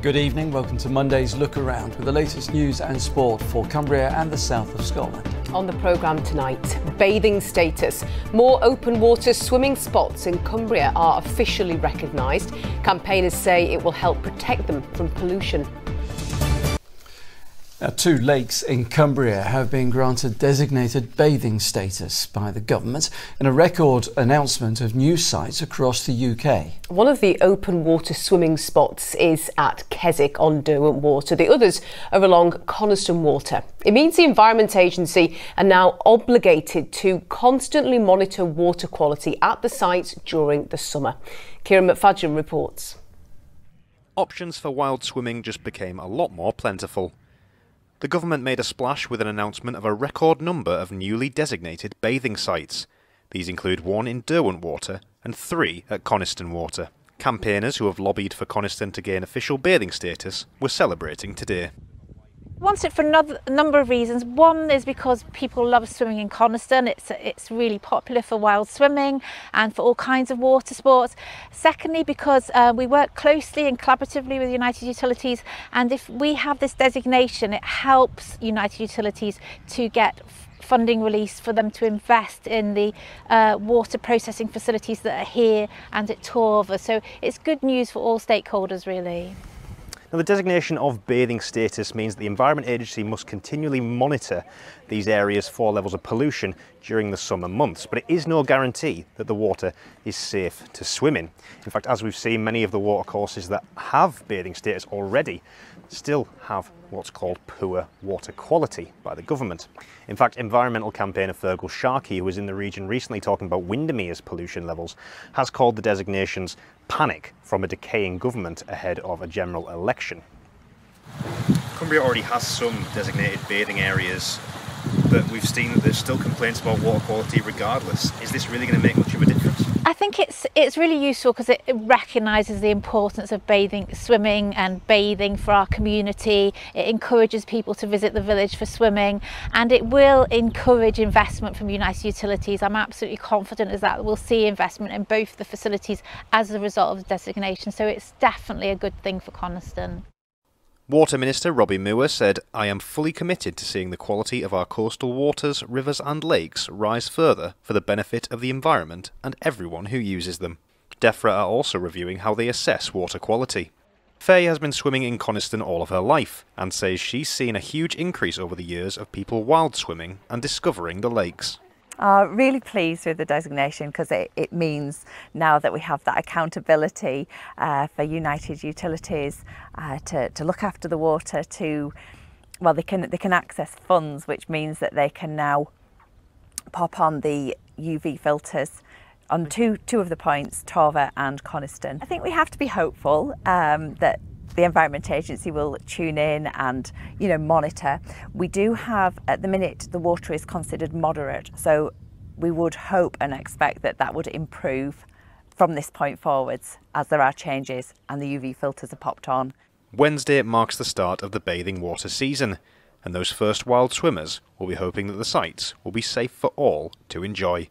Good evening, welcome to Monday's Look Around with the latest news and sport for Cumbria and the south of Scotland. On the programme tonight, bathing status. More open water swimming spots in Cumbria are officially recognised. Campaigners say it will help protect them from pollution. Now, 2 lakes in Cumbria have been granted designated bathing status by the government in a record announcement of new sites across the UK. One of the open water swimming spots is at Keswick on Derwent Water. The others are along Coniston Water. It means the Environment Agency are now obligated to constantly monitor water quality at the sites during the summer. Kieran McFadden reports. Options for wild swimming just became a lot more plentiful. The government made a splash with an announcement of a record number of newly designated bathing sites. These include 1 in Derwent Water and 3 at Coniston Water. Campaigners who have lobbied for Coniston to gain official bathing status were celebrating today. Want it for a number of reasons. One is because people love swimming in Coniston. It's really popular for wild swimming and for all kinds of water sports. Secondly, because we work closely and collaboratively with United Utilities, and if we have this designation, it helps United Utilities to get funding release for them to invest in the water processing facilities that are here and at Torva. So it's good news for all stakeholders, really. Now, the designation of bathing status means the Environment Agency must continually monitor these areas for levels of pollution during the summer months, but it is no guarantee that the water is safe to swim in. In fact, as we've seen, many of the watercourses that have bathing status already still have what's called poor water quality by the government. In fact, environmental campaigner Fergal Sharkey, who was in the region recently talking about Windermere's pollution levels, has called the designations panic from a decaying government ahead of a general election. Cumbria already has some designated bathing areas, but we've seen that there's still complaints about water quality regardless. Is this really going to make much of a difference? I think it's really useful because it recognises the importance of swimming and bathing for our community. It encourages people to visit the village for swimming, and it will encourage investment from United Utilities. I'm absolutely confident as that we'll see investment in both the facilities as a result of the designation, so it's definitely a good thing for Coniston. Water Minister Robbie Moore said, "I am fully committed to seeing the quality of our coastal waters, rivers and lakes rise further for the benefit of the environment and everyone who uses them." DEFRA are also reviewing how they assess water quality. Faye has been swimming in Coniston all of her life and says she's seen a huge increase over the years of people wild swimming and discovering the lakes. Really pleased with the designation because it means now that we have that accountability for United Utilities to look after the water. They can access funds, which means that they can now pop on the UV filters on two of the points, Torva and Coniston. I think we have to be hopeful that the Environment Agency will tune in and, monitor. We do have, at the minute, the water is considered moderate, so we would hope and expect that would improve from this point forwards as there are changes and the UV filters are popped on. Wednesday marks the start of the bathing water season, and those first wild swimmers will be hoping that the sites will be safe for all to enjoy.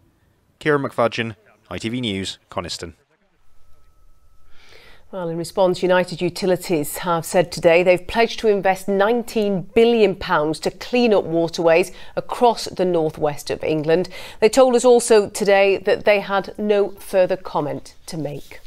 Kieran McFadden, ITV News, Coniston. Well, in response, United Utilities have said today they've pledged to invest £19 billion to clean up waterways across the northwest of England. They told us also today that they had no further comment to make.